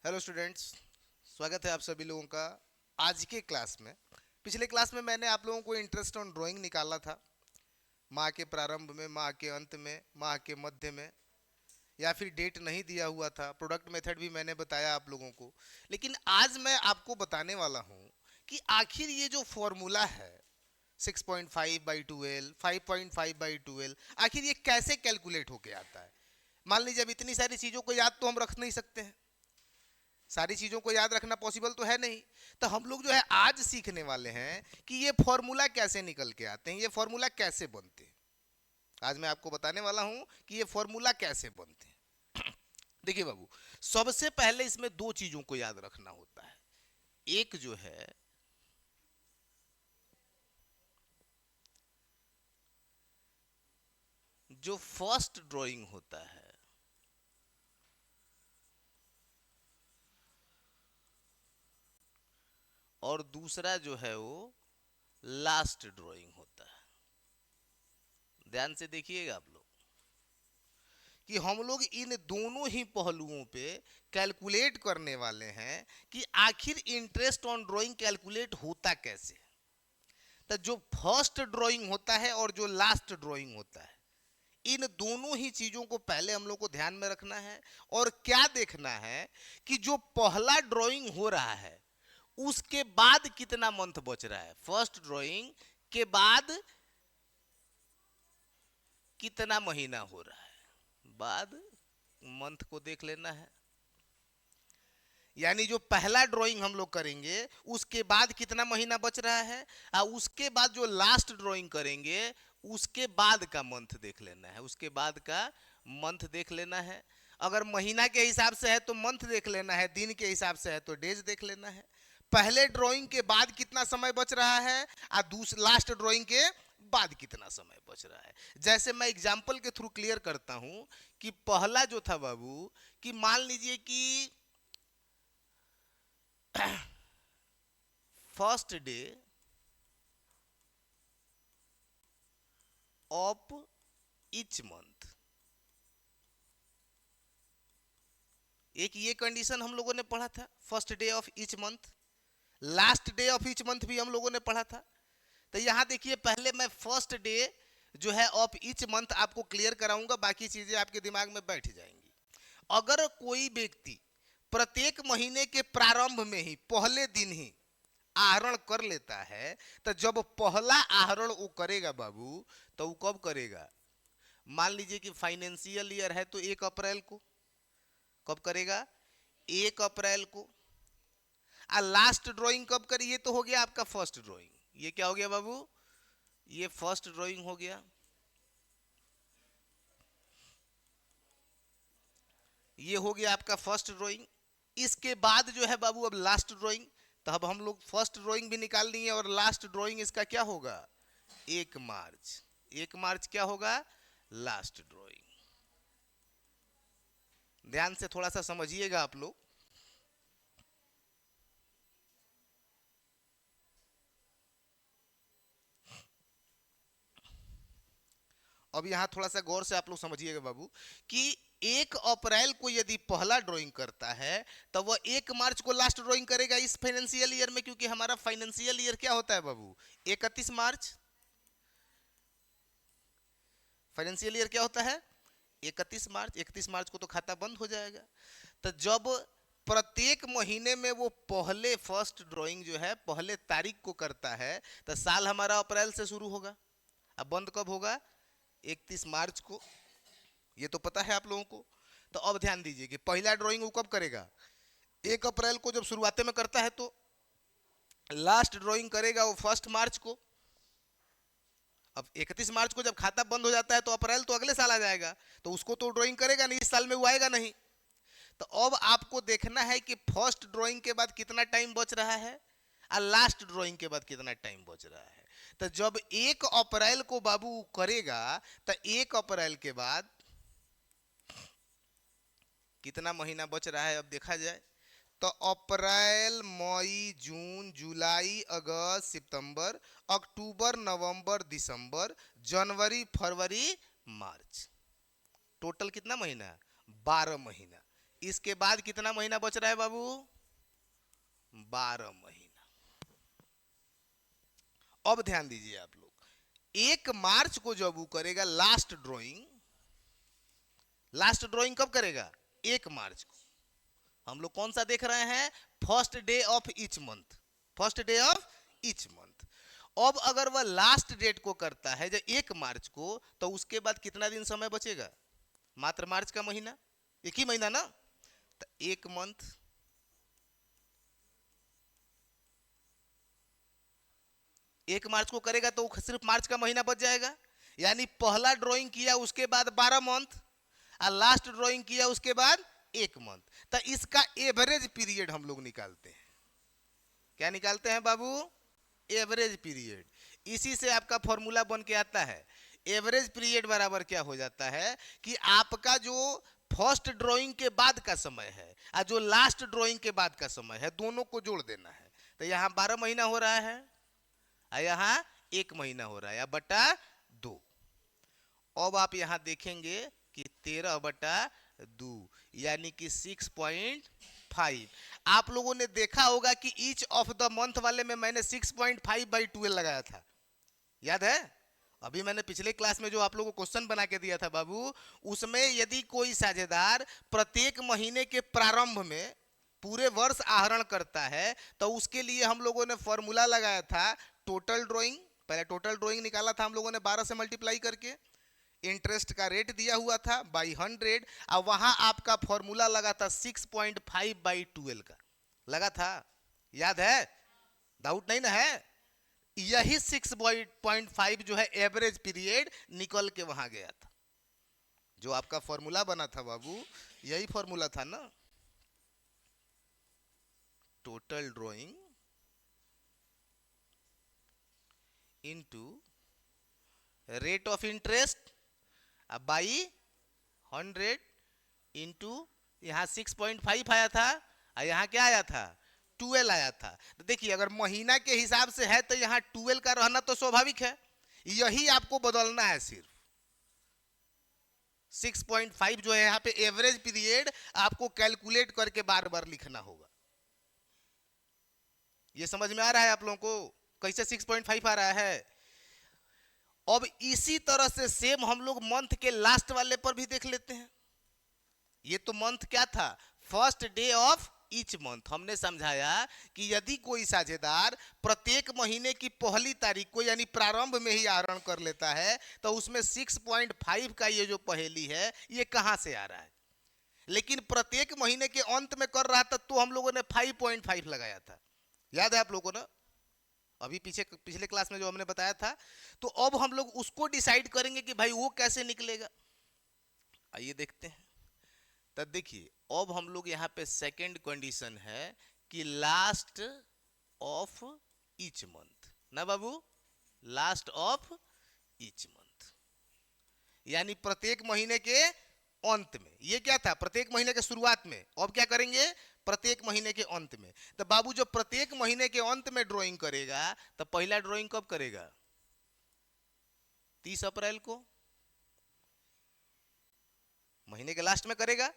Hello students, स्वागत है आप सभी लोगों का आज के क्लास में। पिछले क्लास में मैंने आप लोगों को इंटरेस्ट ऑन ड्राइंग निकाला था। माह के प्रारंभ में, माह के अंत में, माह के मध्य में, या फिर डेट नहीं दिया हुआ था। प्रोडक्ट मेथड भी मैंने बताया आप लोगों को। लेकिन आज मैं आपको बताने वाला हूँ कि आखिर ये जो फॉर्मूला है 6.5/12, 5.5/12, आखिर ये कैसे कैलकुलेट होके आता है। मान लीजिए अब इतनी सारी चीज़ों को याद तो हम रख नहीं सकते हैं, सारी चीजों को याद रखना पॉसिबल तो है नहीं। तो हम लोग जो है आज सीखने वाले हैं कि ये फॉर्मूला कैसे निकल के आते हैं, ये फॉर्मूला कैसे बनते हैं। आज मैं आपको बताने वाला हूं कि ये फॉर्मूला कैसे बनते हैं। देखिए बाबू, सबसे पहले इसमें दो चीजों को याद रखना होता है। एक जो है जो फर्स्ट ड्राइंग होता है, और दूसरा जो है वो लास्ट ड्राइंग होता है। ध्यान से देखिएगा आप लोग कि हम लोग इन दोनों ही पहलुओं पे कैलकुलेट करने वाले हैं कि आखिर इंटरेस्ट ऑन ड्राइंग कैलकुलेट होता कैसे। तो जो फर्स्ट ड्राइंग होता है और जो लास्ट ड्राइंग होता है, इन दोनों ही चीजों को पहले हम लोग को ध्यान में रखना है। और क्या देखना है कि जो पहला ड्राइंग हो रहा है उसके बाद कितना मंथ बच रहा है, फर्स्ट ड्राइंग के बाद कितना महीना हो रहा है, बाद मंथ को देख लेना है। यानी जो पहला ड्राइंग हम लोग करेंगे उसके बाद कितना महीना बच रहा है, और उसके बाद जो लास्ट ड्राइंग करेंगे उसके बाद का मंथ देख लेना है, उसके बाद का मंथ देख लेना है। अगर महीना के हिसाब से है तो मंथ देख लेना है, दिन के हिसाब से है तो डेज देख लेना है। पहले ड्राइंग के बाद कितना समय बच रहा है और दूसरे लास्ट ड्राइंग के बाद कितना समय बच रहा है। जैसे मैं एग्जांपल के थ्रू क्लियर करता हूं कि पहला जो था बाबू, कि मान लीजिए कि first day of each month, एक ये कंडीशन हम लोगों ने पढ़ा था, first day of each month. Last day of each month भी हम लोगों ने पढ़ा था। तो यहां देखिए, पहले मैं फर्स्ट डे जो है ऑफ ईच मंथ आपको क्लियर कराऊंगा, बाकी चीजें आपके दिमाग में बैठ जाएंगी। अगर कोई व्यक्ति प्रत्येक महीने के प्रारंभ में ही पहले दिन ही आहरण कर लेता है, तो जब पहला आहरण वो करेगा बाबू, तो वो कब करेगा। मान लीजिए कि फाइनेंशियल ईयर है तो 1 अप्रैल को, कब करेगा, 1 अप्रैल को। और लास्ट ड्राइंग कब करिए, तो हो गया आपका फर्स्ट ड्राइंग। ये क्या हो गया बाबू, ये फर्स्ट ड्राइंग हो गया, ये हो गया आपका फर्स्ट ड्राइंग। इसके बाद जो है बाबू अब लास्ट ड्राइंग। तो अब हम लोग फर्स्ट ड्राइंग भी निकाल लिए और लास्ट ड्राइंग इसका क्या होगा, 1 मार्च। 1 मार्च क्या होगा, लास्ट ड्राइंग। ध्यान से थोड़ा सा समझिएगा आप लोग। अब यहां थोड़ा सा गौर से आप लोग समझिएगा बाबू कि 1 अप्रैल को यदि पहला ड्राइंग करता है तो वह 1 मार्च को लास्ट ड्राइंग करेगा इस फाइनेंशियल ईयर में, क्योंकि हमारा फाइनेंशियल ईयर क्या होता है बाबू, 31 मार्च। फाइनेंशियल ईयर क्या होता है, 31 मार्च। 31 मार्च को तो खाता बंद हो जाएगा। तो जब प्रत्येक महीने में वो पहले फर्स्ट ड्राइंग जो है पहले तारीख को करता है, तो साल हमारा अप्रैल से शुरू होगा। अब बंद कब होगा, 31 मार्च को। ये तो पता है आप लोगों को। तो अब ध्यान दीजिए कि पहला ड्राइंग वो कब करेगा, 1 अप्रैल को जब शुरुआत में करता है, तो लास्ट ड्राइंग करेगा वो 1 मार्च को। अब 31 मार्च को जब खाता बंद हो जाता है तो अप्रैल तो अगले साल आ जाएगा, तो उसको तो ड्राइंग करेगा नहीं, इस साल में वो आएगा नहीं। तो अब आपको देखना है कि फर्स्ट ड्राइंग के बाद कितना टाइम बच रहा है और लास्ट ड्राइंग के बाद कितना टाइम बच रहा है। तो जब 1 अप्रैल को बाबू करेगा, तो 1 अप्रैल के बाद कितना महीना बच रहा है अब देखा जाए। तो अप्रैल, मई, जून, जुलाई, अगस्त, सितंबर, अक्टूबर, नवंबर, दिसंबर, जनवरी, फरवरी, मार्च। टोटल कितना महीना, 12 महीना। इसके बाद कितना महीना बच रहा है बाबू? 12 महीना। अब ध्यान दीजिए आप लोग, 1 मार्च को जब वो करेगा लास्ट ड्राइंग, लास्ट ड्राइंग कब करेगा? 1 मार्च को। हम लोग कौन सा देख रहे हैं? First day of each month, first day of each month. अब अगर वह लास्ट डेट को करता है जब 1 मार्च को, तो उसके बाद कितना दिन समय बचेगा? मात्र मार्च का महीना, एक ही महीना ना, तो 1 मंथ। एक मार्च को करेगा तो सिर्फ मार्च का महीना बच जाएगा, यानी पहला ड्राइंग किया उसके बाद 12 मंथ, और लास्ट ड्राइंग किया उसके बाद 1 मंथ। तो इसका एवरेज पीरियड हम लोग निकालते हैं। क्या निकालते हैं बाबू? Average period. इसी से आपका फॉर्मूला बन के आता है। एवरेज पीरियड बराबर क्या हो जाता है कि आपका जो फर्स्ट ड्राइंग के बाद का समय है और जो लास्ट ड्राइंग के बाद का समय है, दोनों को जोड़ देना है। तो यहाँ 12 महीना हो रहा है और यहाँ 1 महीना हो रहा है, बटा 2। अब आप यहाँ देखेंगे कि 13/2 यानी कि 6.5। आप लोगों ने देखा होगा कि ईच ऑफ द मंथ वाले में मैंने 6.5/12 लगाया था, याद है? अभी मैंने पिछले क्लास में जो आप लोगों को क्वेश्चन बना के दिया था बाबू, उसमें यदि कोई साझेदार प्रत्येक महीने के प्रारंभ में पूरे वर्ष आहरण करता है, तो उसके लिए हम लोगों ने फॉर्मूला लगाया था टोटल ड्राइंग। पहले टोटल ड्राइंग निकाला था हम लोगों ने 12 से मल्टीप्लाई करके, इंटरेस्ट का रेट दिया हुआ था बाई 100, और वहां आपका फॉर्मूला लगा था 6.5/12 का लगा था, याद है? डाउट नहीं ना है? यही 6.5 जो है एवरेज पीरियड निकल के वहां गया था। जो आपका फॉर्मूला बना था बाबू, यही फॉर्मूला था ना, total drawing into rate of interest by 100 into यहाँ 6.5 आया था और यहाँ क्या आया था? 12 आया था। तो देखिए, अगर महीना के हिसाब से है तो यहाँ 12 का रहना तो स्वाभाविक है, यही आपको बदलना है। सिर्फ 6.5 जो है यहाँ पे एवरेज पीरियड आपको कैलकुलेट करके बार बार लिखना होगा। ये समझ में आ रहा है आप लोगों को कैसे 6.5 आ रहा है? अब इसी तरह से सेम हम लोग मंथ के लास्ट वाले पर भी देख लेते हैं। ये तो मंथ क्या था? First day of each month. हमने समझाया कि यदि कोई साझेदार प्रत्येक महीने की पहली तारीख को यानी प्रारंभ में ही आहरण कर लेता है, तो उसमें 6.5 का ये जो पहेली है ये कहां से आ रहा है? लेकिन प्रत्येक महीने के अंत में कर रहा था तो हम लोगों ने 5.5 लगाया था, याद है आप लोगों को ना? अभी पिछले क्लास में जो हमने बताया था। तो अब हम लोग उसको डिसाइड करेंगे कि भाई वो कैसे निकलेगा। आइए देखते हैं। तब देखिए, अब हम लोग यहाँ पे सेकंड कंडीशन है कि लास्ट ऑफ ईच मंथ ना बाबू, लास्ट ऑफ ईच मंथ यानी प्रत्येक महीने के अंत में। ये क्या था? प्रत्येक महीने के शुरुआत में। अब क्या करेंगे? प्रत्येक महीने के अंत में। तो बाबू जो प्रत्येक महीने के अंत में ड्राइंग करेगा, तो पहला ड्राइंग कब करेगा? 30 अप्रैल को, महीने के लास्ट में करेगा।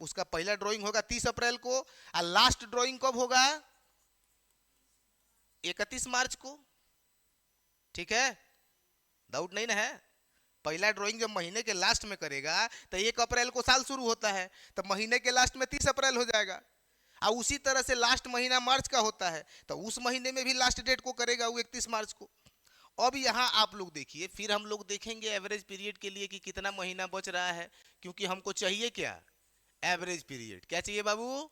उसका पहला ड्राइंग होगा 30 अप्रैल को, और लास्ट ड्राइंग कब होगा? 31 मार्च को। ठीक है, डाउट नहीं ना है? पहला ड्राइंग जब महीने के लास्ट में करेगा तो 1 अप्रैल को साल शुरू होता है, तो महीने के लास्ट में 30 अप्रैल हो जाएगा। और उसी तरह से लास्ट महीना मार्च का होता है, तो उस महीने में भी लास्ट डेट को करेगा वो 31 मार्च को। अब यहाँ आप लोग देखिए, फिर हम लोग देखेंगे एवरेज पीरियड के लिए कि कितना महीना बच रहा है, क्योंकि हमको चाहिए क्या? Average period. क्या चाहिए बाबू?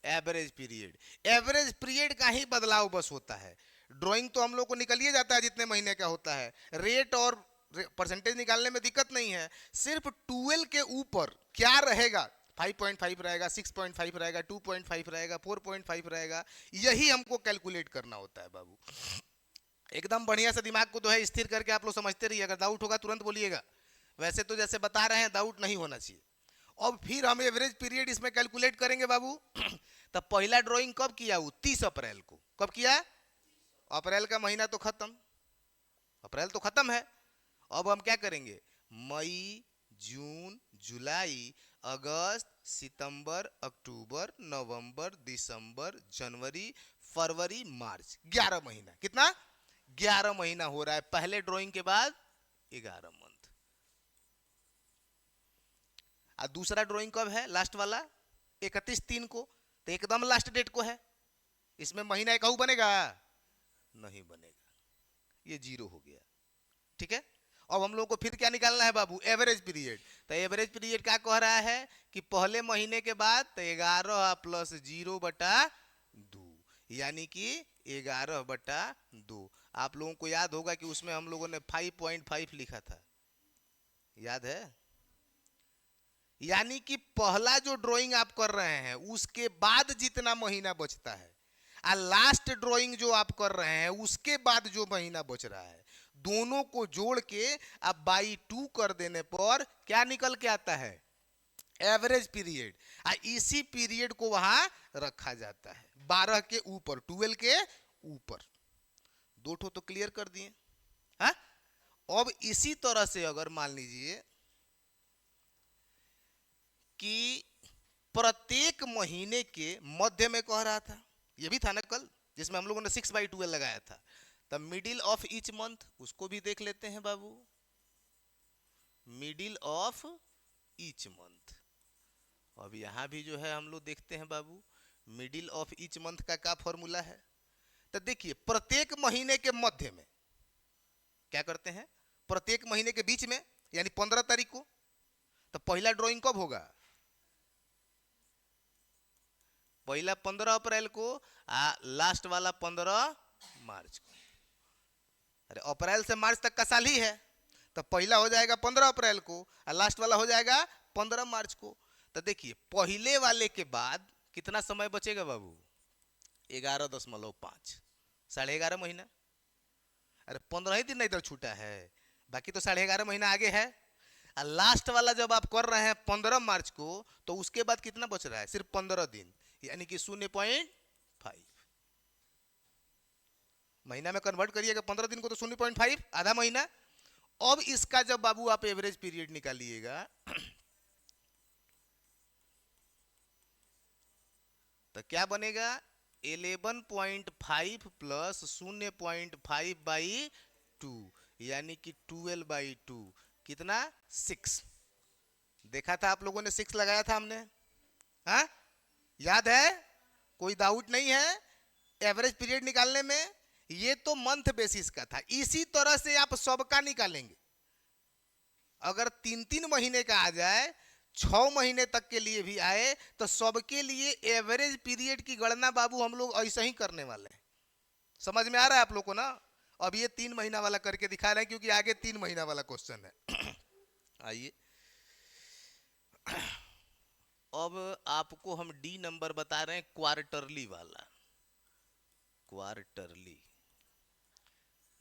Average period. एवरेज पीरियड का ही बदलाव बस होता है। ड्राइंग तो हम लोग को निकल ही जाता है जितने महीने का होता है। रेट और परसेंटेज निकालने में दिक्कत नहीं है। सिर्फ 12 के ऊपर क्या रहेगा? 5.5 रहेगा, 6.5 रहेगा, 2.5 रहेगा, 4.5 रहेगा, यही हमको कैलकुलेट करना होता है बाबू। एकदम बढ़िया से दिमाग को जो है स्थिर करके आप लोग समझते रहिए। अगर डाउट होगा तुरंत बोलिएगा। वैसे तो जैसे बता रहे हैं डाउट नहीं होना चाहिए। अब फिर हम एवरेज पीरियड इसमें कैलकुलेट करेंगे बाबू। तब पहला ड्राइंग कब किया? वो 30 अप्रैल को। कब किया? अप्रैल का महीना तो खत्म, अप्रैल तो खत्म है। अब हम क्या करेंगे? मई, जून, जुलाई, अगस्त, सितंबर, अक्टूबर, नवंबर, दिसंबर, जनवरी, फरवरी, मार्च, 11 महीना। कितना? 11 महीना हो रहा है पहले ड्राइंग के बाद 11 मंथ। और दूसरा ड्राइंग कब है लास्ट वाला? 31/3 को, तो एकदम लास्ट डेट को है। इसमें महीना एक बनेगा? नहीं बनेगा, ये जीरो हो गया। ठीक है, अब हम लोग को फिर क्या निकालना है बाबू? Average period. तो एवरेज पीरियड क्या कह रहा है कि पहले महीने के बाद तो 11 प्लस 0/2, यानी कि 11/2। आप लोगों को याद होगा कि उसमें हम लोगों ने 5.5 लिखा था, याद है? यानी कि पहला जो ड्राइंग आप कर रहे हैं उसके बाद जितना महीना बचता है, और लास्ट ड्राइंग जो आप कर रहे हैं उसके बाद जो महीना बच रहा है, दोनों को जोड़ के आप बाई 2 कर देने पर क्या निकल के आता है? Average period. इसी पीरियड को वहां रखा जाता है 12 के ऊपर, 12 के ऊपर। दो ठो तो क्लियर कर दिए। हाँ, अब इसी तरह से अगर मान लीजिए कि प्रत्येक महीने के मध्य में कह रहा था, ये भी था ना कल जिसमें हम लोगों ने 6/12 लगाया था, तब मिडिल ऑफ ईच मंथ उसको भी देख लेते हैं बाबू। मिडिल ऑफ ईच मंथ, अब यहां भी जो है हम लोग देखते हैं बाबू, मिडिल ऑफ ईच मंथ का क्या फॉर्मूला है? तो देखिए प्रत्येक महीने के मध्य में क्या करते हैं? प्रत्येक महीने के बीच में, यानी 15 तारीख को। तो पहला ड्राइंग कब होगा? पहला 15 अप्रैल को, लास्ट वाला 15 मार्च को। अरे अप्रैल से मार्च तक का साल ही है, तो पहला हो जाएगा 15 अप्रैल को और लास्ट वाला हो जाएगा 15 मार्च को। तो देखिए पहले वाले के बाद कितना समय बचेगा बाबू? 11.5, 11.5 महीना। अरे 15 ही दिन ना इधर छूटा है, बाकी तो 11.5 महीना आगे है। और लास्ट वाला जब आप कर रहे हैं 15 मार्च को, तो उसके बाद कितना बच रहा है? सिर्फ 15 दिन, यानी कि 0.5 महीना में कन्वर्ट करिएगा 15 दिन को, तो 0.5 आधा महीना। अब इसका जब बाबू आप एवरेज पीरियड निकालिएगा तो क्या बनेगा? 11.5 प्लस 0.5/2, यानी कि 12/2, कितना? 6। देखा था आप लोगों ने, 6 लगाया था हमने, हाँ? याद है? कोई डाउट नहीं है एवरेज पीरियड निकालने में? ये तो मंथ बेसिस का था। इसी तरह से आप सबका निकालेंगे। अगर 3-3 महीने का आ जाए, 6 महीने तक के लिए भी आए, तो सबके लिए एवरेज पीरियड की गणना बाबू हम लोग ऐसे ही करने वाले हैं। समझ में आ रहा है आप लोग को ना? अब ये 3 महीना वाला करके दिखा रहे हैं क्योंकि आगे 3 महीना वाला क्वेश्चन है। आइए अब आपको हम डी नंबर बता रहे हैं, क्वार्टरली वाला। क्वार्टरली,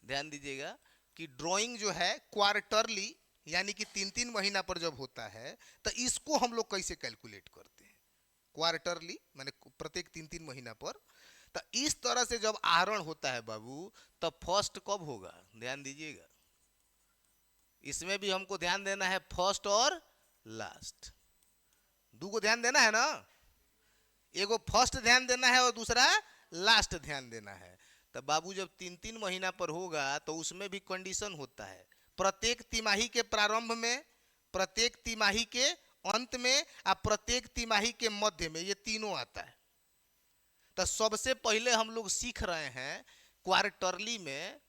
ध्यान दीजिएगा कि ड्राइंग जो है क्वार्टरली यानी कि 3-3 महीना पर जब होता है, तो इसको हम लोग कैसे कैलकुलेट करते हैं? क्वार्टरली माने प्रत्येक 3-3 महीना पर। तो इस तरह से जब आहरण होता है बाबू, तब फर्स्ट कब होगा? ध्यान दीजिएगा, इसमें भी हमको ध्यान देना है, फर्स्ट और लास्ट, दो को ध्यान देना है ना। एगो फर्स्ट ध्यान देना है और दूसरा लास्ट ध्यान देना है। तो बाबू जब 3-3 महीना पर होगा तो उसमें भी कंडीशन होता है, प्रत्येक तिमाही के प्रारंभ में, प्रत्येक तिमाही के अंत में और प्रत्येक तिमाही के मध्य में, ये तीनों आता है। तो सबसे पहले हम लोग सीख रहे हैं क्वार्टरली में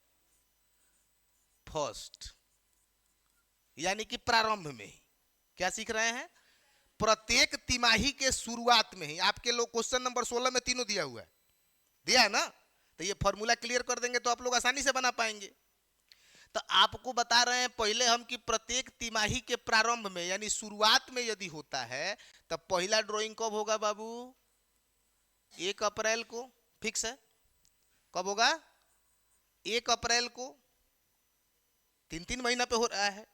फर्स्ट, यानी कि प्रारंभ में ही। क्या सीख रहे हैं? प्रत्येक तिमाही के शुरुआत में ही। आपके लोग क्वेश्चन नंबर 16 में तीनों दिया हुआ है, दिया है ना? तो ये फॉर्मूला क्लियर कर देंगे तो आप लोग आसानी से बना पाएंगे। तो आपको बता रहे हैं पहले हम कि प्रत्येक तिमाही के प्रारंभ में यानी शुरुआत में यदि होता है, तो पहला ड्राइंग कब होगा बाबू? 1 अप्रैल को, फिक्स है। कब होगा? 1 अप्रैल को, 3-3 महीना पे हो रहा है,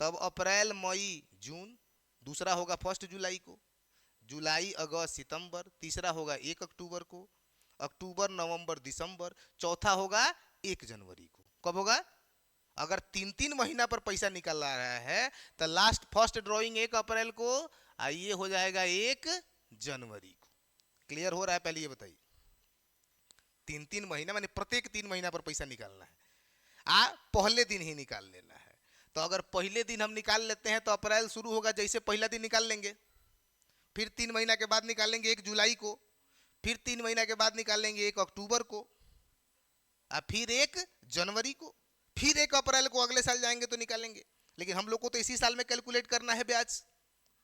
तब अप्रैल, मई, जून। दूसरा होगा 1 जुलाई को, जुलाई, अगस्त, सितंबर। तीसरा होगा 1 अक्टूबर को, अक्टूबर, नवंबर, दिसंबर। चौथा होगा 1 जनवरी को। कब होगा? अगर 3-3 महीना पर पैसा निकल रहा है तो लास्ट फर्स्ट ड्राइंग 1 अप्रैल को आइए हो जाएगा 1 जनवरी को। क्लियर हो रहा है? पहले ये बताइए, 3 3 महीना माने प्रत्येक 3 महीना पर पैसा निकालना है, पहले दिन ही निकाल लेना है। तो अगर पहले दिन हम निकाल लेते हैं तो अप्रैल शुरू होगा, जैसे पहला दिन निकाल लेंगे, फिर 3 महीना के बाद निकालेंगे 1 जुलाई को, फिर 3 महीना के बाद निकालेंगे 1 अक्टूबर को, फिर 1 जनवरी को, फिर 1 अप्रैल को अगले साल जाएंगे तो निकालेंगे। लेकिन हम लोग को तो इसी साल में कैलकुलेट करना है ब्याज।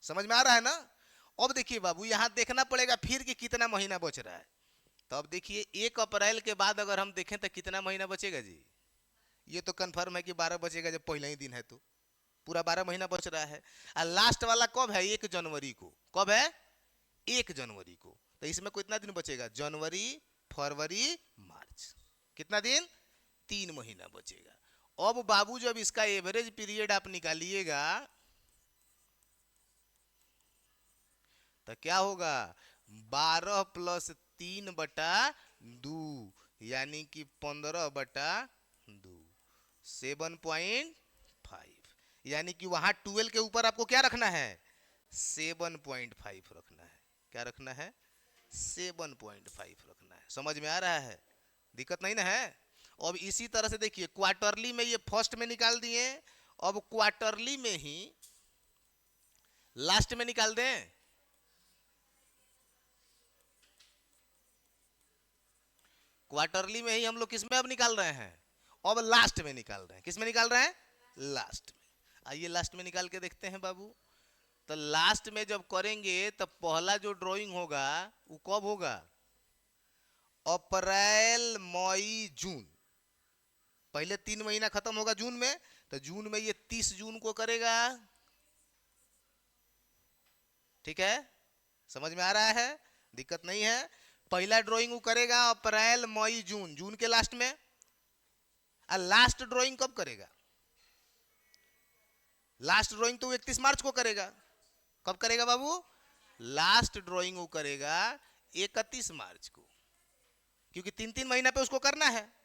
समझ में आ रहा है ना? अब देखिए बाबू, यहां देखना पड़ेगा फिर कि कितना महीना बच रहा है। तो अब देखिए 1 अप्रैल के बाद अगर हम देखें तो कितना महीना बचेगा जी? ये तो कंफर्म है कि 12 बचेगा, जब पहला ही दिन है तो पूरा 12 महीना बच रहा है। और लास्ट वाला कब है? 1 जनवरी को। कब है? 1 जनवरी को। तो इसमें कितना दिन बचेगा? जनवरी, फरवरी, मार्च। कितना दिन? 3 महीना बचेगा। अब बाबू जब इसका एवरेज पीरियड आप निकालिएगा तो क्या होगा? 12+3/2 यानी कि 15/2, 7.5। यानी कि वहां 12 के ऊपर आपको क्या रखना है? 7.5 रखना है। क्या रखना है? 7.5 रखना है। समझ में आ रहा है? दिक्कत नहीं ना है? अब इसी तरह से देखिए, क्वार्टरली में ये फर्स्ट में निकाल दिए, अब क्वार्टरली में ही लास्ट में निकाल दें। क्वार्टरली में ही हम लोग किस में अब निकाल रहे हैं? अब लास्ट में निकाल रहे हैं। किस में निकाल रहे हैं? लास्ट में। आइए लास्ट में निकाल के देखते हैं बाबू। तो लास्ट में जब करेंगे तो पहला जो ड्राइंग होगा वो कब होगा? अप्रैल, मई, जून। पहले 3 महीना खत्म होगा जून में, तो जून में ये 30 जून को करेगा। ठीक है? समझ में आ रहा है? दिक्कत नहीं है। पहला ड्राइंग वो करेगा अप्रैल, मई, जून, जून के लास्ट में। और लास्ट ड्राइंग कब करेगा? लास्ट ड्राइंग तो 31 मार्च को करेगा। कब करेगा बाबू? लास्ट ड्राइंग वो करेगा 31 मार्च को, क्योंकि 3 3 महीना पे उसको करना है।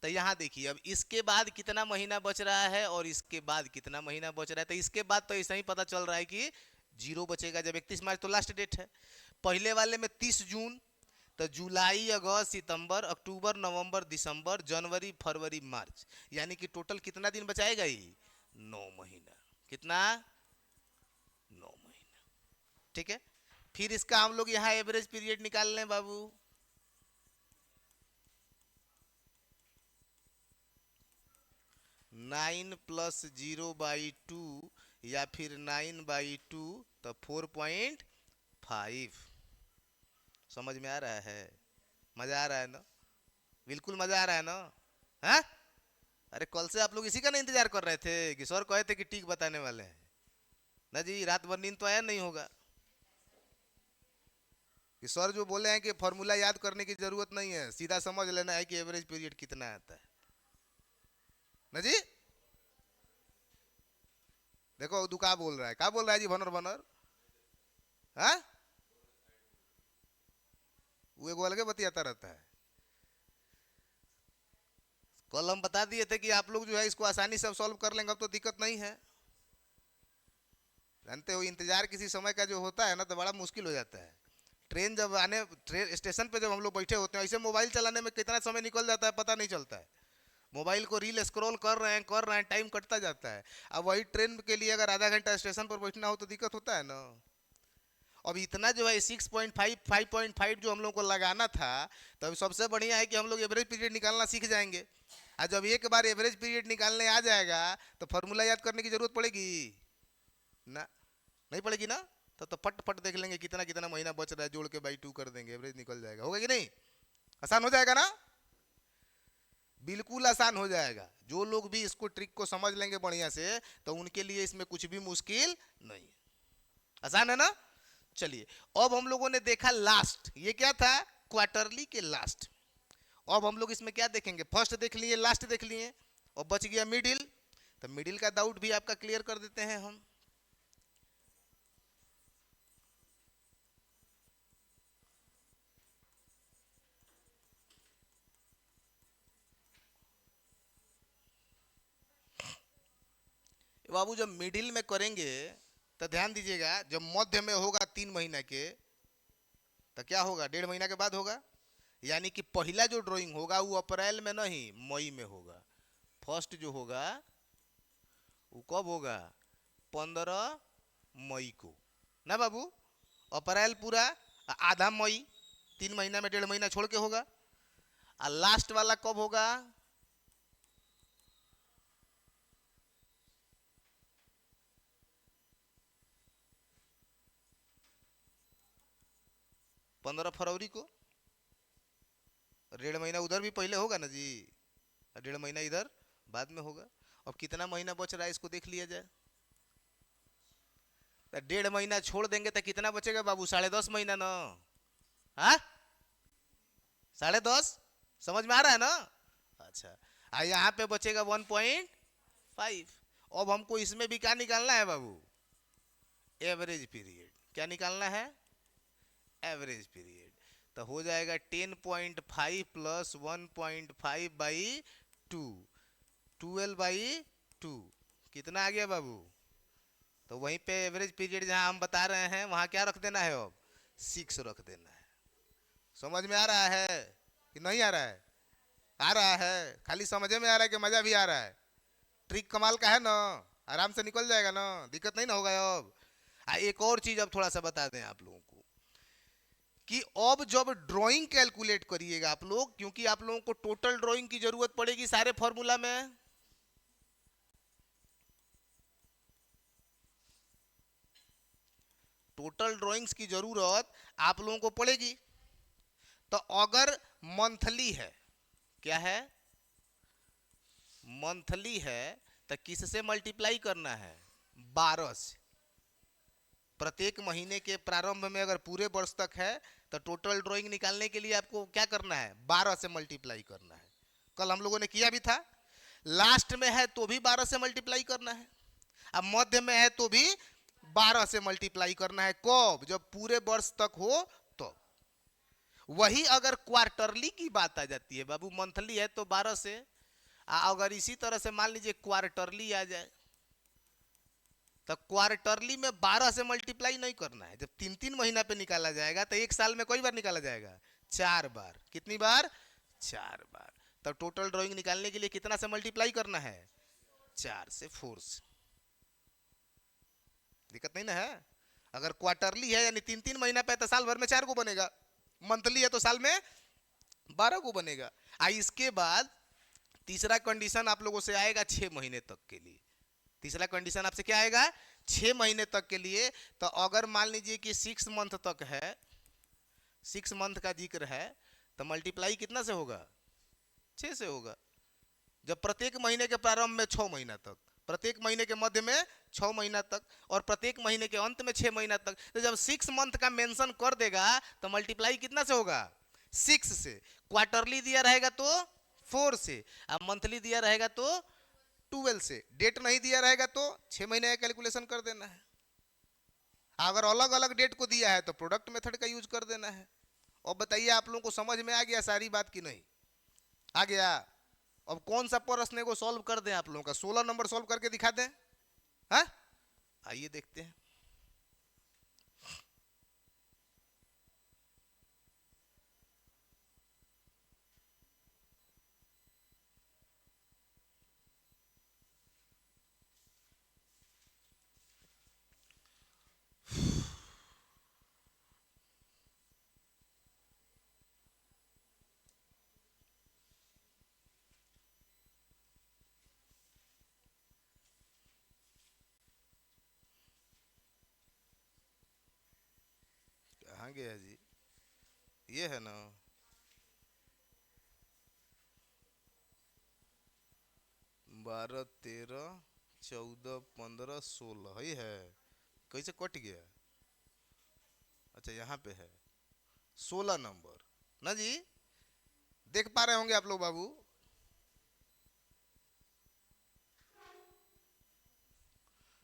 तो यहां देखिए, अब इसके बाद कितना महीना बच रहा है और इसके बाद कितना महीना बच रहा है। तो इसके बाद तो ऐसा ही पता चल रहा है कि 0 बचेगा, जब 31 मार्च तो लास्ट डेट है। पहले वाले में 30 जून, तो जुलाई, अगस्त, सितंबर, अक्टूबर, नवंबर, दिसंबर, जनवरी, फरवरी, मार्च, यानी कि टोटल कितना दिन बचाएगा ये? 9 महीना। कितना? 9 महीना। ठीक है? फिर इसका हम लोग यहाँ एवरेज पीरियड निकाल लें बाबू। 9+0/2 या फिर 9/2, तो 4.5। समझ में आ रहा है? मजा आ रहा है ना? बिल्कुल मजा आ रहा है ना? हाँ? अरे कल से आप लोग इसी का ना इंतजार कर रहे थे कि सर कहे थे कि ठीक बताने वाले हैं ना जी। रात भर नींद तो आया नहीं होगा कि सर जो बोले हैं कि फॉर्मूला याद करने की जरूरत नहीं है, सीधा समझ लेना है कि एवरेज पीरियड कितना आता है ना जी। देखो दुका बोल रहा है, क्या बोल रहा है जी? भनर भनर। हाँ? वो एक अलगे बतियाता रहता है। कल हम बता दिए थे कि आप लोग जो है इसको आसानी से सॉल्व कर लेंगे, अब तो दिक्कत नहीं है। जानते हो इंतजार किसी समय का जो होता है ना, तो बड़ा मुश्किल हो जाता है। ट्रेन जब आने, ट्रेन स्टेशन पे जब हम लोग बैठे होते हैं, ऐसे मोबाइल चलाने में कितना समय निकल जाता है पता नहीं चलता है। मोबाइल को रील स्क्रॉल कर रहे हैं, टाइम कटता जाता है। अब वही ट्रेन के लिए अगर आधा घंटा स्टेशन पर बैठना हो तो दिक्कत होता है ना। अब इतना जो है 6.5, 5.5 जो हम लोग को लगाना था, तो अभी सबसे बढ़िया है कि हम लोग एवरेज पीरियड निकालना सीख जाएंगे। और जब एक बार एवरेज पीरियड निकालने आ जाएगा तो फॉर्मूला याद करने की जरूरत पड़ेगी ना? नहीं पड़ेगी ना? तो फट फट देख लेंगे कितना कितना महीना बच रहा है, जोड़ के बाई 2 कर देंगे, एवरेज निकल जाएगा। होगा कि नहीं? आसान हो जाएगा ना? बिल्कुल आसान हो जाएगा। जो लोग भी इसको ट्रिक को समझ लेंगे बढ़िया से, तो उनके लिए इसमें कुछ भी मुश्किल नहीं है। आसान है ना? चलिए, अब हम लोगों ने देखा लास्ट, ये क्या था? क्वार्टरली के लास्ट। अब हम लोग इसमें क्या देखेंगे? फर्स्ट देख लिए, लास्ट देख लिए, और बच गया मिडिल। तो मिडिल का डाउट भी आपका क्लियर कर देते हैं हम। बाबू जब मिडिल में करेंगे तो ध्यान दीजिएगा, जब मध्य में होगा 3 महीना के, तो क्या होगा, 1.5 महीना के बाद होगा। यानी कि पहला जो ड्राइंग होगा वो अप्रैल में नहीं, मई में होगा। फर्स्ट जो होगा वो कब होगा, 15 मई को ना बाबू। अप्रैल पूरा, आधा मई, 3 महीना में 1.5 महीना छोड़ के होगा। और लास्ट वाला कब होगा, 15 फरवरी को। 1.5 महीना उधर भी पहले होगा ना जी, 1.5 महीना इधर बाद में होगा। अब कितना महीना बच रहा है इसको देख लिया जाए। 1.5 महीना छोड़ देंगे तो कितना बचेगा बाबू, 10.5 महीना ना। हाँ, 10.5, समझ में आ रहा है ना। अच्छा, यहाँ पे बचेगा 1.5। अब हमको इसमें भी क्या निकालना है बाबू, एवरेज पीरियड। क्या निकालना है, एवरेज पीरियड। तो हो जाएगा 10.5 प्लस 1.5/2, 12/2। कितना आ गया बाबू। तो वहीं पे एवरेज पीरियड जहां हम बता रहे हैं वहां क्या रख देना है, अब 6 रख देना है। समझ में आ रहा है कि नहीं आ रहा है, आ रहा है, खाली समझे में आ रहा है कि मजा भी आ रहा है। ट्रिक कमाल का है ना, आराम से निकल जाएगा ना, दिक्कत नहीं ना होगा। अब एक और चीज अब थोड़ा सा बता दें आप लोगों को कि अब जब ड्राइंग कैलकुलेट करिएगा आप लोग, क्योंकि आप लोगों को टोटल ड्राइंग की जरूरत पड़ेगी सारे फॉर्मूला में। टोटल ड्राइंग्स की जरूरत आप लोगों को पड़ेगी। तो अगर मंथली है, क्या है, मंथली है, तो किससे मल्टीप्लाई करना है, 12 से। प्रत्येक महीने के प्रारंभ में अगर पूरे वर्ष तक है तो टोटल ड्राइंग निकालने के लिए आपको क्या करना है, 12 से मल्टीप्लाई करना है। कल हम लोगों ने किया भी था। लास्ट में है तो भी 12 से मल्टीप्लाई करना है, अब मध्य में है तो भी 12 से मल्टीप्लाई करना है। कब, जब पूरे वर्ष तक हो तो। वही अगर क्वार्टरली की बात आ जाती है बाबू, मंथली है तो 12 से, अगर इसी तरह से मान लीजिए क्वार्टरली आ जाए तो क्वार्टरली में 12 से मल्टीप्लाई नहीं करना है। जब 3-3 महीना पे निकाला जाएगा तो एक साल में कई बार निकाला जाएगा, 4 बार। कितनी बार, 4 बार। तब टोटल ड्राइंग निकालने के लिए कितना से मल्टीप्लाई करना है, 4 से, 4 से। दिक्कत नहीं ना है। अगर क्वार्टरली है यानी 3-3 महीना पे तो साल भर में 4 को बनेगा, मंथली है तो साल में 12 को बनेगा। इसके बाद तीसरा कंडीशन आप लोगों से आएगा 6 महीने तक के लिए। तीसरा कंडीशन आपसे क्या आएगा, 6 महीने तक के लिए। तो अगर मान लीजिए कि 6 मंथ तक है, 6 मंथ का जिक्र है, तो मल्टीप्लाई कितना से होगा, 6 से होगा। जब प्रत्येक महीने के प्रारंभ में 6 महीना तक, प्रत्येक महीने के मध्य में 6 महीना तक, और प्रत्येक महीने के अंत में 6 महीना तक। तो जब 6 मंथ का मेंशन कर देगा तो मल्टीप्लाई कितना से होगा, 6 से। क्वार्टरली दिया रहेगा तो 4 से, अब मंथली दिया रहेगा तो 12 से। डेट नहीं दिया रहेगा तो 6 महीने का कैलकुलेशन कर देना है। अगर अलग अलग डेट को दिया है तो प्रोडक्ट मेथड का यूज कर देना है। और बताइए आप लोगों को समझ में आ गया सारी बात की नहीं आ गया। अब कौन सा प्रश्न को सॉल्व कर दें आप लोगों का, 16 नंबर सॉल्व करके दिखा दें। हाँ, आइए देखते हैं। कहाँ गया जी, ये है ना, 12, 13, 14, 15, 16 ही है। कैसे कट गया, अच्छा यहाँ पे है 16 नंबर ना जी। देख पा रहे होंगे आप लोग बाबू,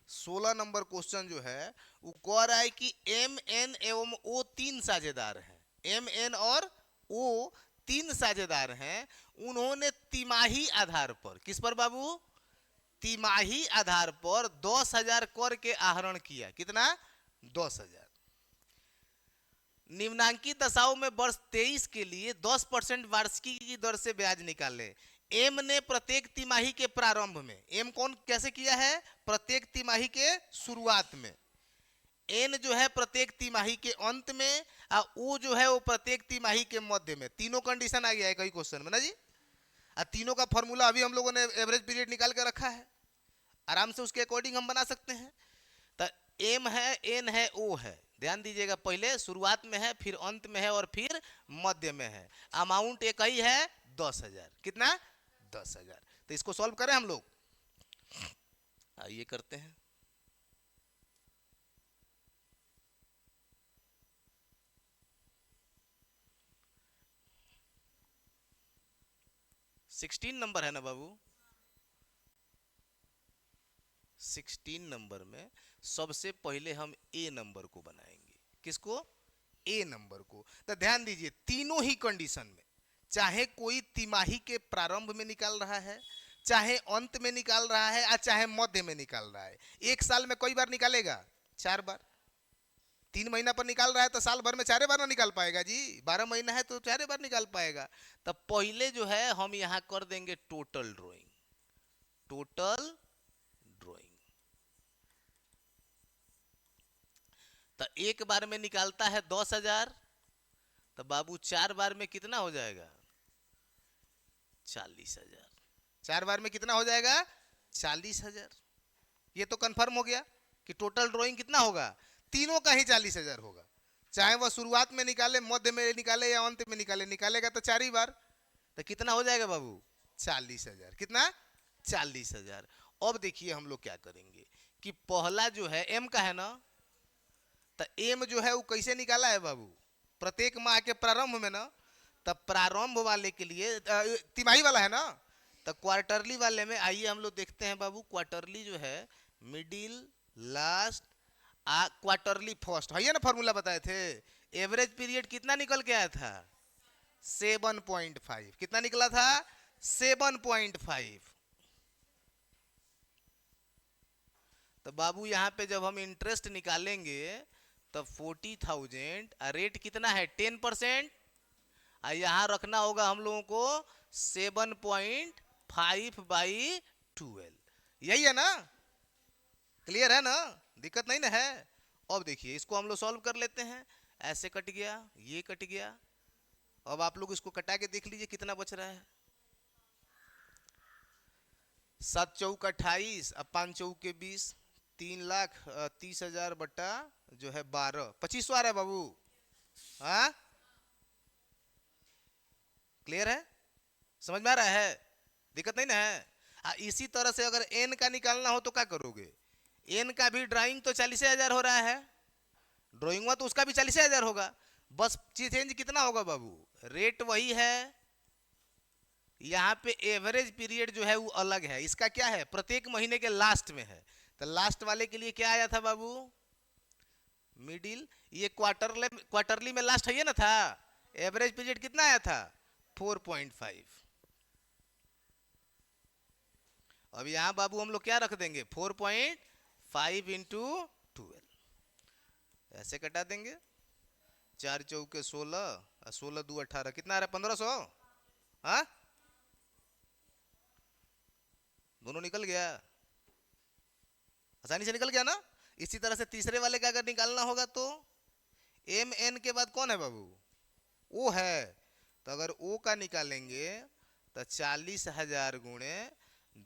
16 नंबर क्वेश्चन जो है वो कह रहा है कि एम एन एवं ओ 3 साझेदार हैं। एम एन और ओ 3 साझेदार हैं। उन्होंने तिमाही आधार पर, किस पर बाबू, तिमाही आधार पर 10,000 कर के आहरण किया। कितना? 10,000। निम्नांकित दशाओं में वर्ष 23 के लिए 10% वार्षिकी की दर से ब्याज निकाले। एम ने प्रत्येक तिमाही के प्रारंभ में, एम कौन कैसे किया है? प्रत्येक तिमाही के शुरुआत में, एन जो है प्रत्येक तिमाही के अंत में, और ओ जो है वो प्रत्येक तिमाही के मध्य में। तीनों कंडीशन आ गया है कई क्वेश्चन में ना जी। तीनों का फॉर्मूला अभी हम लोगों ने एवरेज पीरियड निकाल के रखा है, आराम से उसके अकॉर्डिंग हम बना सकते हैं। तो एम है, एन है, ओ है। ध्यान दीजिएगा, पहले शुरुआत में है, फिर अंत में है, और फिर मध्य में है। अमाउंट एक ही है, 10,000। कितना? 10,000। तो इसको सॉल्व करें हम लोग। आइए करते हैं। सिक्सटीन नंबर है ना बाबू? 16 नंबर में सबसे पहले हम ए नंबर को बनाएंगे। किसको? ए नंबर को। तो ध्यान दीजिए, तीनों ही कंडीशन में, चाहे कोई तिमाही के प्रारंभ में निकाल रहा है, चाहे अंत में निकाल रहा है, या चाहे मध्य में निकाल रहा है। एक साल में कई बार निकालेगा? 4 बार। 3 महीना पर निकाल रहा है तो साल भर में 4 बार ना निकाल पाएगा जी। 12 महीना है तो 4 बार निकाल पाएगा। तो पहले जो है हम यहां कर देंगे टोटल ड्रॉइंग। टोटल ड्रॉइंग तो एक बार में निकालता है 10,000। तो बाबू 4 बार में कितना हो जाएगा? 40,000। 4 बार में कितना हो जाएगा? 40,000। ये तो कंफर्म हो गया कि टोटल ड्राइंग कितना होगा? तीनों का ही 40,000 होगा। चाहे वह शुरुआत में निकाले, मध्य में निकाले, या अंत में निकाले, निकालेगा तो 4 ही बार। तो कितना हो जाएगा बाबू? 40,000। कितना? 40,000। अब देखिए हम लोग क्या करेंगे कि पहला जो है एम का है ना, तो एम जो है वो कैसे निकाला है बाबू? प्रत्येक माह के प्रारंभ में ना। तब प्रारंभ वाले के लिए तिमाही वाला है ना, तो क्वार्टरली वाले में आइए हम लोग देखते हैं बाबू। क्वार्टरली जो है मिडिल, लास्ट, क्वार्टरली फर्स्ट है ना, फॉर्मूला बताए थे। एवरेज पीरियड कितना निकल के आया था? 7.5। कितना निकला था? 7.5। तो बाबू यहाँ पे जब हम इंटरेस्ट निकालेंगे तो 40,000, रेट कितना है? 10%। और यहाँ रखना होगा हम लोगों को 7.5/12। यही है ना? क्लियर है ना? दिक्कत नहीं ना है? अब देखिए इसको हम लोग सॉल्व कर लेते हैं। ऐसे कट गया, ये कट गया। अब आप लोग इसको कटा के देख लीजिए कितना बच रहा है। 7 चौक 28, अब 5 चौक के 20, 3,30,000 बटा जो है 12, 2500 आ रहा है बाबू। हाँ, क्लियर है? समझ में आ रहा है? दिक्कत नहीं ना है? इसी तरह से अगर एन का निकालना हो तो क्या करोगे? एन का भी ड्राइंग तो 40,000 हो रहा है, ड्राइंग हुआ तो उसका भी 40,000 होगा। बस चेंज कितना होगा बाबू? रेट वही है। यहाँ पे एवरेज पीरियड जो है वो अलग है। इसका क्या है? प्रत्येक महीने के लास्ट में है। तो लास्ट वाले के लिए क्या आया था बाबू? मिडिल। ये क्वार्टरली में लास्ट है ना था। एवरेज पीरियड कितना आया था? 4.5। अब यहां बाबू हम लोग क्या रख देंगे? 4.5 इंटू 12। ऐसे कटा देंगे। 4 चौके 16, 16 2 18, कितना आ रहा है? 1,500। हाँ, दोनों निकल गया, आसानी से निकल गया ना। इसी तरह से तीसरे वाले का अगर निकालना होगा तो एम एन के बाद कौन है बाबू? ओ है। तो अगर ओ का निकालेंगे तो 40,000 गुणे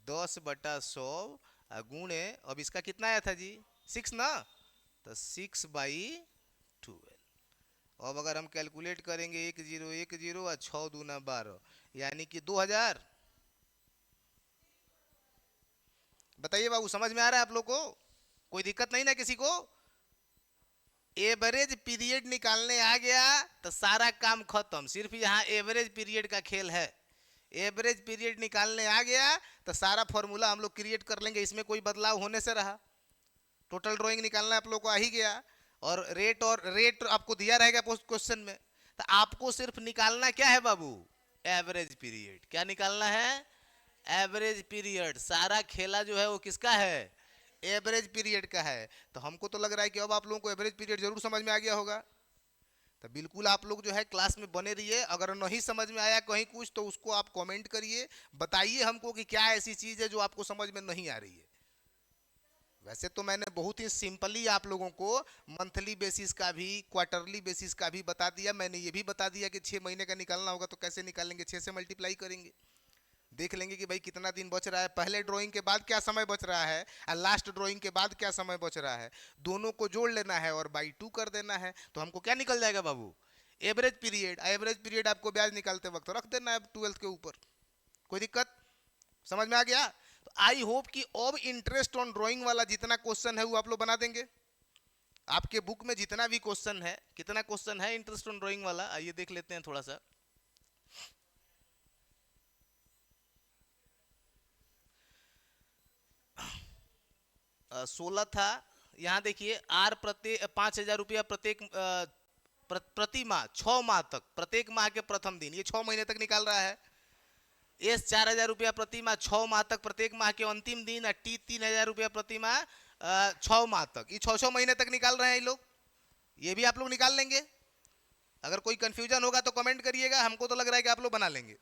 10/100 गुणे, अब इसका कितना आया था जी? 6 ना, तो 6/12। अब अगर हम कैलकुलेट करेंगे 1010 और 6 दूना 12, यानी कि 2,000। बताइए बाबू, समझ में आ रहा है आप लोग को? कोई दिक्कत नहीं ना किसी को? एवरेज पीरियड निकालने आ गया तो सारा काम खत्म। सिर्फ यहाँ एवरेज पीरियड का खेल है। एवरेज पीरियड निकालने आ गया तो सारा फॉर्मूला हम लोग क्रिएट कर लेंगे, इसमें कोई बदलाव होने से रहा। टोटल ड्राइंग निकालना आप लोग को आ ही गया, और रेट आपको दिया रहेगा क्वेश्चन में। तो आपको सिर्फ निकालना क्या है बाबू? Average period. क्या निकालना है? एवरेज पीरियड, सारा खेला जो है वो किसका है, एवरेज पीरियड का है। तो हमको तो लग रहा है कि अब आप लोगों को एवरेज पीरियड जरूर समझ में आ गया होगा। तो बिल्कुल आप लोग जो है क्लास में बने रहिए। अगर नहीं समझ में आया कहीं कुछ तो उसको आप कमेंट करिए, बताइए हमको कि क्या ऐसी चीज़ है जो आपको समझ में नहीं आ रही है। वैसे तो मैंने बहुत ही सिंपली आप लोगों को मंथली बेसिस का भी, क्वार्टरली बेसिस का भी बता दिया। मैंने ये भी बता दिया कि 6 महीने का निकालना होगा तो कैसे निकालेंगे, 6 से मल्टीप्लाई करेंगे, देख लेंगे कि भाई कितना दिन बच रहा है, पहले ड्राइंग के बाद क्या समय बच रहा है और लास्ट ड्राइंग के बाद क्या समय बच रहा है, दोनों को जोड़ लेना है और बाई 2 कर देना है। तो हमको क्या निकल जाएगा बाबू, एवरेज पीरियड। एवरेज पीरियड आपको ब्याज निकालते वक्त रख देना है 12th के ऊपर। कोई दिक्कत, समझ में आ गया? तो आई होप कि अब इंटरेस्ट ऑन ड्राइंग वाला जितना क्वेश्चन है वो आप लोग बना देंगे। आपके बुक में जितना भी क्वेश्चन है, कितना क्वेश्चन है इंटरेस्ट ऑन ड्राइंग वाला, आइए देख लेते हैं थोड़ा सा। 16 था। यहाँ देखिए आर प्रत्येक 5,000 रुपया प्रत्येक प्रति माह 6 माह तक, प्रत्येक माह के प्रथम दिन, ये 6 महीने तक निकाल रहा है। एस 4,000 रुपया प्रति माह 6 माह तक, प्रत्येक माह के अंतिम दिन। और टी 3,000 रुपया प्रति माह 6 माह तक। ये 6 महीने तक निकाल रहे हैं ये लोग। ये भी आप लोग निकाल लेंगे। अगर कोई कंफ्यूजन होगा तो कमेंट करिएगा, हमको तो लग रहा है कि आप लोग बना लेंगे।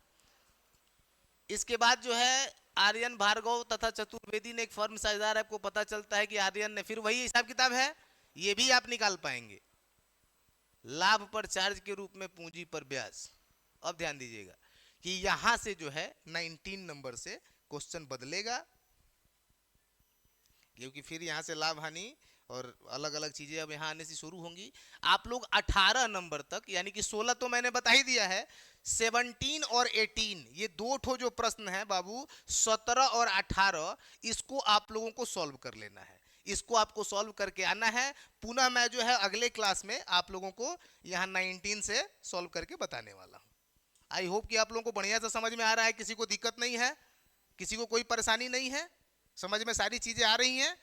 इसके बाद जो है आर्यन भार्गव तथा चतुर्वेदी ने एक फर्म साझेदार, आपको पता चलता है कि आर्यन ने, फिर वही हिसाब किताब है, ये भी आप निकाल पाएंगे। लाभ पर चार्ज के रूप में पूंजी पर ब्याज। अब ध्यान दीजिएगा कि यहां से जो है 19 नंबर से क्वेश्चन बदलेगा, क्योंकि फिर यहां से लाभ हानि और अलग अलग चीजें अब यहां आने से शुरू होंगी। आप लोग 18 नंबर तक, यानी कि 16 तो मैंने बता ही दिया है, 17 और 18 ये दो ठो जो प्रश्न है बाबू, 17 और 18, इसको आप लोगों को सॉल्व कर लेना है। इसको आपको सॉल्व करके आना है। पुनः मैं जो है अगले क्लास में आप लोगों को यहाँ 19 से सॉल्व करके बताने वाला हूँ। आई होप कि आप लोगों को बढ़िया से समझ में आ रहा है, किसी को दिक्कत नहीं है, किसी को कोई परेशानी नहीं है, समझ में सारी चीजें आ रही हैं।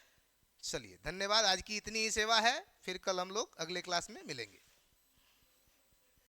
चलिए धन्यवाद, आज की इतनी ही सेवा है। फिर कल हम लोग अगले क्लास में मिलेंगे।